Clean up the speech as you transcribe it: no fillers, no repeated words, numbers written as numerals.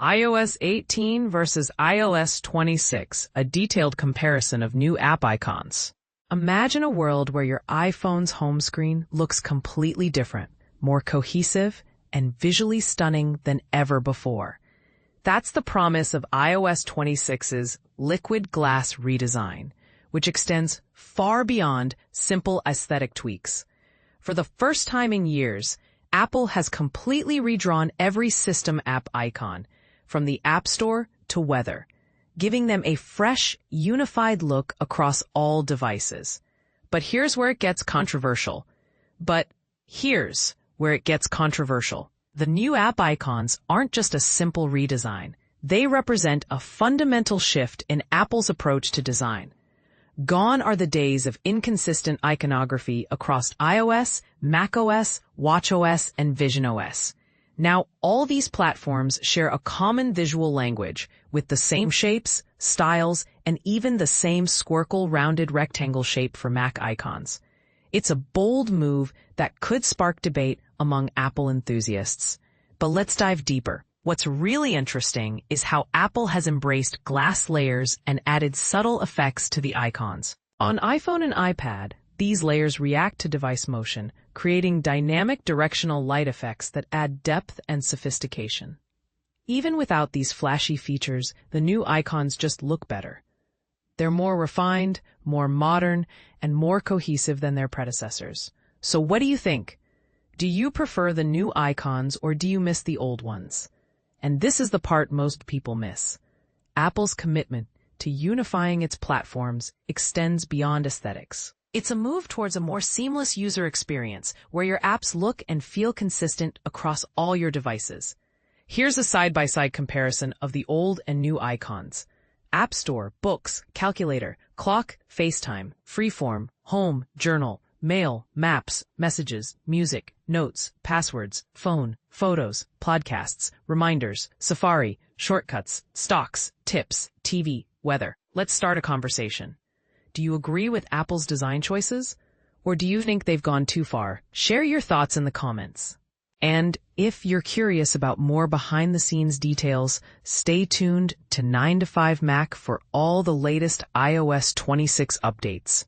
iOS 18 versus iOS 26, a detailed comparison of new app icons. Imagine a world where your iPhone's home screen looks completely different, more cohesive, and visually stunning than ever before. That's the promise of iOS 26's liquid glass redesign, which extends far beyond simple aesthetic tweaks. For the first time in years, Apple has completely redrawn every system app icon, from the App Store to Weather, giving them a fresh, unified look across all devices. But here's where it gets controversial. The new app icons aren't just a simple redesign. They represent a fundamental shift in Apple's approach to design. Gone are the days of inconsistent iconography across iOS, macOS, watchOS, and visionOS. Now, all these platforms share a common visual language with the same shapes, styles, and even the same squircle rounded rectangle shape for Mac icons. It's a bold move that could spark debate among Apple enthusiasts. But let's dive deeper. What's really interesting is how Apple has embraced glass layers and added subtle effects to the icons. On iPhone and iPad, these layers react to device motion, creating dynamic directional light effects that add depth and sophistication. Even without these flashy features, the new icons just look better. They're more refined, more modern, and more cohesive than their predecessors. So what do you think? Do you prefer the new icons or do you miss the old ones? And this is the part most people miss. Apple's commitment to unifying its platforms extends beyond aesthetics. It's a move towards a more seamless user experience where your apps look and feel consistent across all your devices. Here's a side-by-side comparison of the old and new icons. App Store, Books, Calculator, Clock, FaceTime, Freeform, Home, Journal, Mail, Maps, Messages, Music, Notes, Passwords, Phone, Photos, Podcasts, Reminders, Safari, Shortcuts, Stocks, Tips, TV, Weather. Let's start a conversation. Do you agree with Apple's design choices? Or do you think they've gone too far? Share your thoughts in the comments. And if you're curious about more behind-the-scenes details, stay tuned to 9 to 5 Mac for all the latest iOS 26 updates.